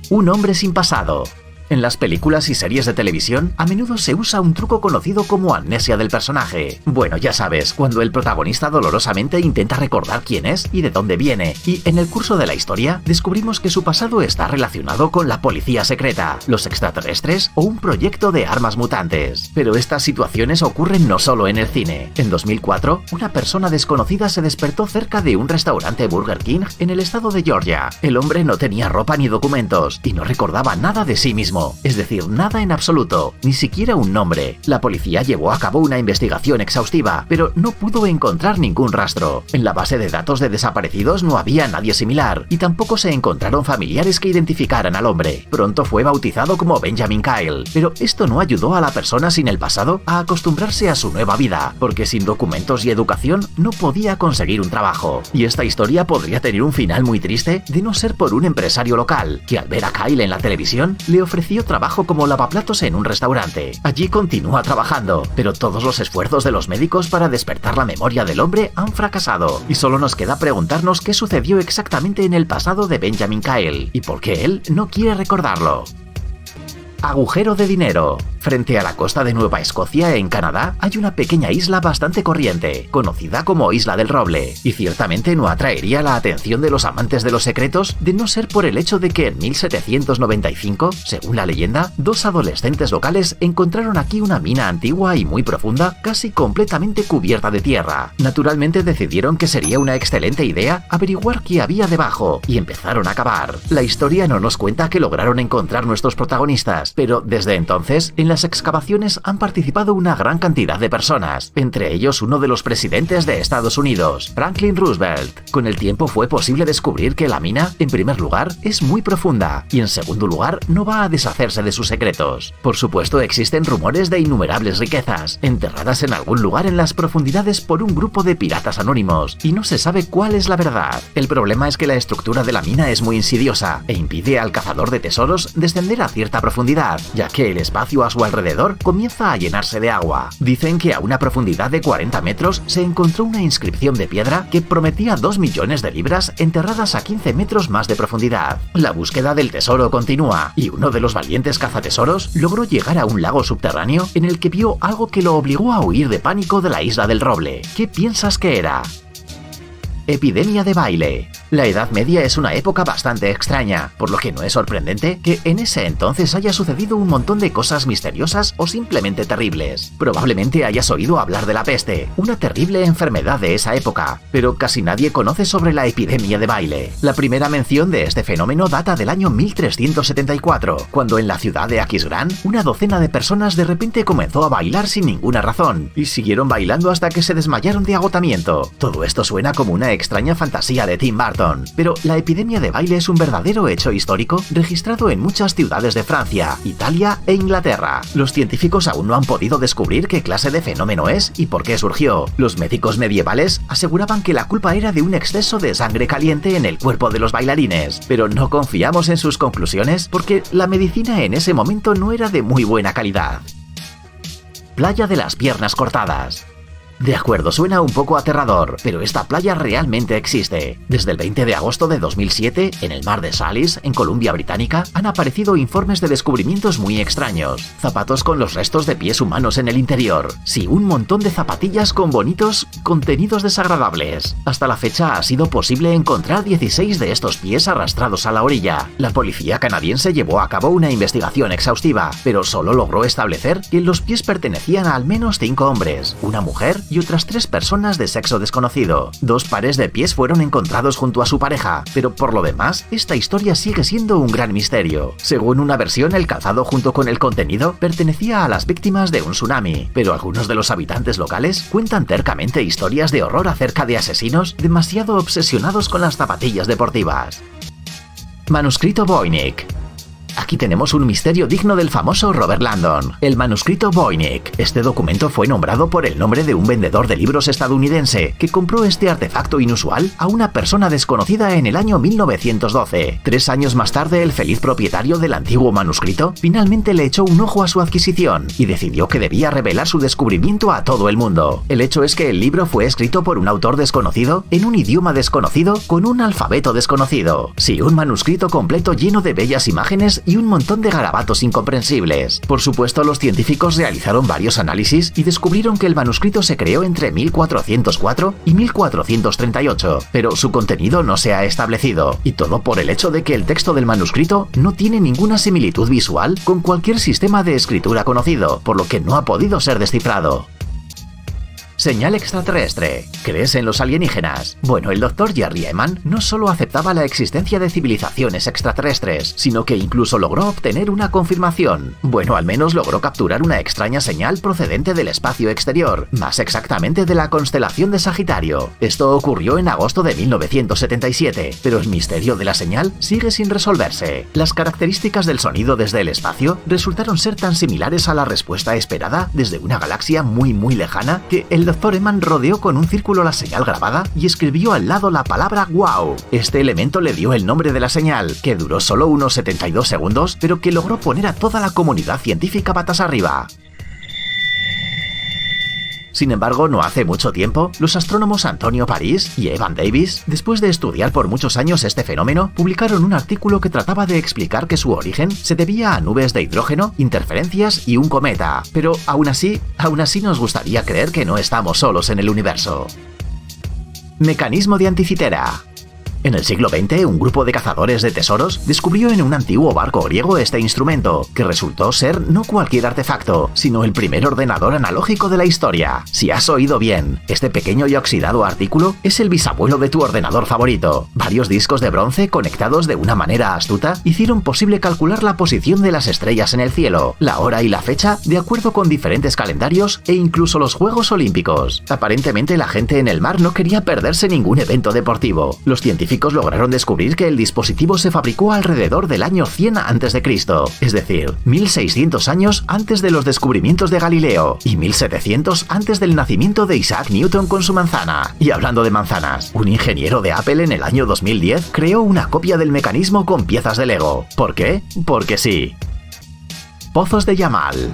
Un hombre sin pasado. En las películas y series de televisión, a menudo se usa un truco conocido como amnesia del personaje. Bueno, ya sabes, cuando el protagonista dolorosamente intenta recordar quién es y de dónde viene, y en el curso de la historia descubrimos que su pasado está relacionado con la policía secreta, los extraterrestres o un proyecto de armas mutantes. Pero estas situaciones ocurren no solo en el cine. En 2004, una persona desconocida se despertó cerca de un restaurante Burger King en el estado de Georgia. El hombre no tenía ropa ni documentos y no recordaba nada de sí mismo. Es decir, nada en absoluto, ni siquiera un nombre. La policía llevó a cabo una investigación exhaustiva, pero no pudo encontrar ningún rastro. En la base de datos de desaparecidos no había nadie similar, y tampoco se encontraron familiares que identificaran al hombre. Pronto fue bautizado como Benjamin Kyle, pero esto no ayudó a la persona sin el pasado a acostumbrarse a su nueva vida, porque sin documentos y educación no podía conseguir un trabajo. Y esta historia podría tener un final muy triste de no ser por un empresario local, que al ver a Kyle en la televisión le ofreció trabajo como lavaplatos en un restaurante. Allí continúa trabajando, pero todos los esfuerzos de los médicos para despertar la memoria del hombre han fracasado, y solo nos queda preguntarnos qué sucedió exactamente en el pasado de Benjamin Kyle, y por qué él no quiere recordarlo. Agujero de dinero. Frente a la costa de Nueva Escocia, en Canadá, hay una pequeña isla bastante corriente, conocida como Isla del Roble, y ciertamente no atraería la atención de los amantes de los secretos de no ser por el hecho de que en 1795, según la leyenda, dos adolescentes locales encontraron aquí una mina antigua y muy profunda, casi completamente cubierta de tierra. Naturalmente decidieron que sería una excelente idea averiguar qué había debajo, y empezaron a cavar. La historia no nos cuenta que lograron encontrar nuestros protagonistas, pero desde entonces, en las excavaciones han participado una gran cantidad de personas, entre ellos uno de los presidentes de Estados Unidos, Franklin Roosevelt. Con el tiempo fue posible descubrir que la mina, en primer lugar, es muy profunda, y en segundo lugar, no va a deshacerse de sus secretos. Por supuesto, existen rumores de innumerables riquezas, enterradas en algún lugar en las profundidades por un grupo de piratas anónimos, y no se sabe cuál es la verdad. El problema es que la estructura de la mina es muy insidiosa, e impide al cazador de tesoros descender a cierta profundidad, ya que el espacio a su alrededor comienza a llenarse de agua. Dicen que a una profundidad de 40 metros se encontró una inscripción de piedra que prometía 2 millones de libras enterradas a 15 metros más de profundidad. La búsqueda del tesoro continúa, y uno de los valientes cazatesoros logró llegar a un lago subterráneo en el que vio algo que lo obligó a huir de pánico de la Isla del Roble. ¿Qué piensas que era? Epidemia de baile. La Edad Media es una época bastante extraña, por lo que no es sorprendente que en ese entonces haya sucedido un montón de cosas misteriosas o simplemente terribles. Probablemente hayas oído hablar de la peste, una terrible enfermedad de esa época, pero casi nadie conoce sobre la epidemia de baile. La primera mención de este fenómeno data del año 1374, cuando en la ciudad de Aquisgrán, una docena de personas de repente comenzó a bailar sin ninguna razón, y siguieron bailando hasta que se desmayaron de agotamiento. Todo esto suena como una extraña fantasía de Tim Burton, pero la epidemia de baile es un verdadero hecho histórico registrado en muchas ciudades de Francia, Italia e Inglaterra. Los científicos aún no han podido descubrir qué clase de fenómeno es y por qué surgió. Los médicos medievales aseguraban que la culpa era de un exceso de sangre caliente en el cuerpo de los bailarines, pero no confiamos en sus conclusiones porque la medicina en ese momento no era de muy buena calidad. Playa de las piernas cortadas. De acuerdo, suena un poco aterrador, pero esta playa realmente existe. Desde el 20 de agosto de 2007, en el mar de Salis, en Columbia Británica, han aparecido informes de descubrimientos muy extraños. Zapatos con los restos de pies humanos en el interior. Sí, un montón de zapatillas con bonitos contenidos desagradables. Hasta la fecha ha sido posible encontrar 16 de estos pies arrastrados a la orilla. La policía canadiense llevó a cabo una investigación exhaustiva, pero solo logró establecer que los pies pertenecían a al menos 5 hombres, una mujer y otras 3 personas de sexo desconocido. 2 pares de pies fueron encontrados junto a su pareja, pero por lo demás, esta historia sigue siendo un gran misterio. Según una versión, el calzado junto con el contenido pertenecía a las víctimas de un tsunami, pero algunos de los habitantes locales cuentan tercamente historias de horror acerca de asesinos demasiado obsesionados con las zapatillas deportivas. Manuscrito Voynich. Aquí Aquí tenemos un misterio digno del famoso Robert Landon, el manuscrito Voynich. Este documento fue nombrado por el nombre de un vendedor de libros estadounidense que compró este artefacto inusual a una persona desconocida en el año 1912. 3 años más tarde, el feliz propietario del antiguo manuscrito finalmente le echó un ojo a su adquisición y decidió que debía revelar su descubrimiento a todo el mundo. El hecho es que el libro fue escrito por un autor desconocido, en un idioma desconocido, con un alfabeto desconocido. Sí, un manuscrito completo lleno de bellas imágenes y un montón de garabatos incomprensibles. Por supuesto, los científicos realizaron varios análisis y descubrieron que el manuscrito se creó entre 1404 y 1438, pero su contenido no se ha establecido, y todo por el hecho de que el texto del manuscrito no tiene ninguna similitud visual con cualquier sistema de escritura conocido, por lo que no ha podido ser descifrado. Señal extraterrestre. ¿Crees en los alienígenas? Bueno, el Dr. Jerry Ehman no solo aceptaba la existencia de civilizaciones extraterrestres, sino que incluso logró obtener una confirmación. Bueno, al menos logró capturar una extraña señal procedente del espacio exterior, más exactamente de la constelación de Sagitario. Esto ocurrió en agosto de 1977, pero el misterio de la señal sigue sin resolverse. Las características del sonido desde el espacio resultaron ser tan similares a la respuesta esperada desde una galaxia muy lejana que el Dr. Ehman rodeó con un círculo la señal grabada y escribió al lado la palabra "wow". Este elemento le dio el nombre de la señal, que duró solo unos 72 segundos, pero que logró poner a toda la comunidad científica patas arriba. Sin embargo, no hace mucho tiempo, los astrónomos Antonio París y Evan Davis, después de estudiar por muchos años este fenómeno, publicaron un artículo que trataba de explicar que su origen se debía a nubes de hidrógeno, interferencias y un cometa. Pero aún así nos gustaría creer que no estamos solos en el universo. Mecanismo de anticitera. En el siglo XX, un grupo de cazadores de tesoros descubrió en un antiguo barco griego este instrumento, que resultó ser no cualquier artefacto, sino el primer ordenador analógico de la historia. Si has oído bien, este pequeño y oxidado artículo es el bisabuelo de tu ordenador favorito. Varios discos de bronce conectados de una manera astuta hicieron posible calcular la posición de las estrellas en el cielo, la hora y la fecha de acuerdo con diferentes calendarios e incluso los Juegos Olímpicos. Aparentemente la gente en el mar no quería perderse ningún evento deportivo. Los científicos lograron descubrir que el dispositivo se fabricó alrededor del año 100 a.C., es decir, 1600 años antes de los descubrimientos de Galileo y 1700 antes del nacimiento de Isaac Newton con su manzana. Y hablando de manzanas, un ingeniero de Apple en el año 2010 creó una copia del mecanismo con piezas de Lego. ¿Por qué? Porque sí. Pozos de Yamal.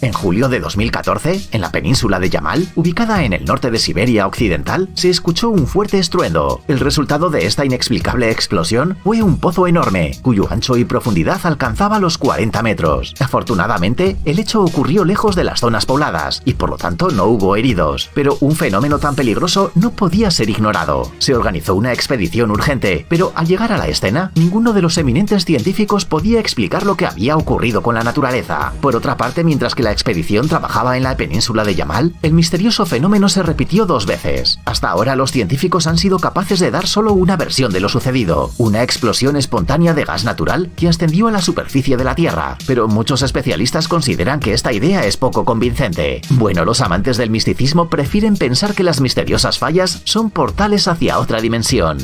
En julio de 2014, en la península de Yamal, ubicada en el norte de Siberia occidental, se escuchó un fuerte estruendo. El resultado de esta inexplicable explosión fue un pozo enorme, cuyo ancho y profundidad alcanzaba los 40 metros. Afortunadamente, el hecho ocurrió lejos de las zonas pobladas, y por lo tanto no hubo heridos, pero un fenómeno tan peligroso no podía ser ignorado. Se organizó una expedición urgente, pero al llegar a la escena, ninguno de los eminentes científicos podía explicar lo que había ocurrido con la naturaleza. Por otra parte, mientras que la expedición trabajaba en la península de Yamal, el misterioso fenómeno se repitió 2 veces. Hasta ahora los científicos han sido capaces de dar solo una versión de lo sucedido, una explosión espontánea de gas natural que ascendió a la superficie de la Tierra, pero muchos especialistas consideran que esta idea es poco convincente. Bueno, los amantes del misticismo prefieren pensar que las misteriosas fallas son portales hacia otra dimensión.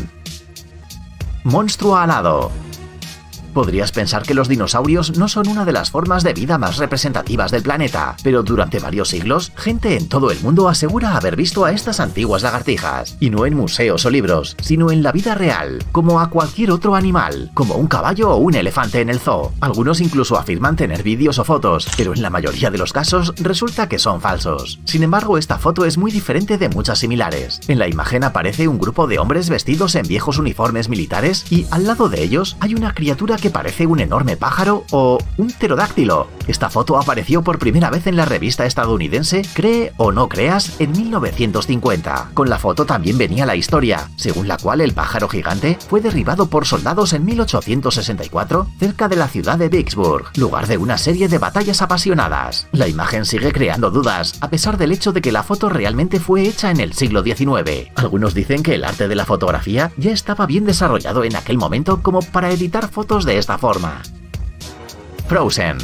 Monstruo alado. Podrías pensar que los dinosaurios no son una de las formas de vida más representativas del planeta, pero durante varios siglos, gente en todo el mundo asegura haber visto a estas antiguas lagartijas, y no en museos o libros, sino en la vida real, como a cualquier otro animal, como un caballo o un elefante en el zoo. Algunos incluso afirman tener vídeos o fotos, pero en la mayoría de los casos resulta que son falsos. Sin embargo, esta foto es muy diferente de muchas similares. En la imagen aparece un grupo de hombres vestidos en viejos uniformes militares y al lado de ellos hay una criatura que parece un enorme pájaro o un pterodáctilo. Esta foto apareció por primera vez en la revista estadounidense Cree o no creas en 1950. Con la foto también venía la historia, según la cual el pájaro gigante fue derribado por soldados en 1864 cerca de la ciudad de Vicksburg, lugar de una serie de batallas apasionadas. La imagen sigue creando dudas, a pesar del hecho de que la foto realmente fue hecha en el siglo XIX. Algunos dicen que el arte de la fotografía ya estaba bien desarrollado en aquel momento como para editar fotos de esta forma. Frozen.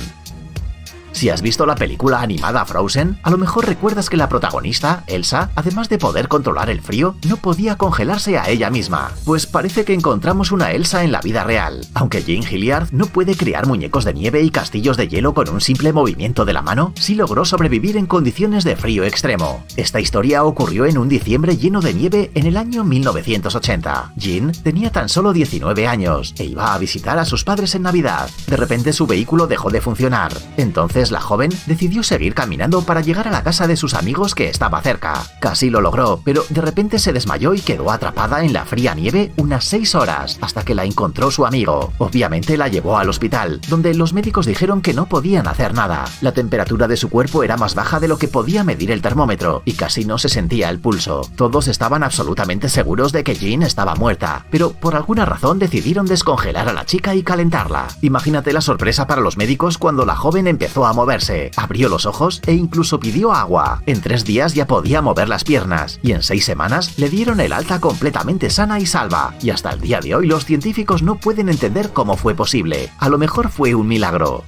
Si has visto la película animada Frozen, a lo mejor recuerdas que la protagonista, Elsa, además de poder controlar el frío, no podía congelarse a ella misma. Pues parece que encontramos una Elsa en la vida real. Aunque Jean Hilliard no puede crear muñecos de nieve y castillos de hielo con un simple movimiento de la mano, sí logró sobrevivir en condiciones de frío extremo. Esta historia ocurrió en un diciembre lleno de nieve en el año 1980. Jean tenía tan solo 19 años e iba a visitar a sus padres en Navidad. De repente su vehículo dejó de funcionar. Entonces la joven decidió seguir caminando para llegar a la casa de sus amigos que estaba cerca. Casi lo logró, pero de repente se desmayó y quedó atrapada en la fría nieve unas 6 horas, hasta que la encontró su amigo. Obviamente la llevó al hospital, donde los médicos dijeron que no podían hacer nada. La temperatura de su cuerpo era más baja de lo que podía medir el termómetro, y casi no se sentía el pulso. Todos estaban absolutamente seguros de que Jean estaba muerta, pero por alguna razón decidieron descongelar a la chica y calentarla. Imagínate la sorpresa para los médicos cuando la joven empezó a moverse, abrió los ojos e incluso pidió agua. En 3 días ya podía mover las piernas, y en 6 semanas le dieron el alta completamente sana y salva, y hasta el día de hoy los científicos no pueden entender cómo fue posible. A lo mejor fue un milagro.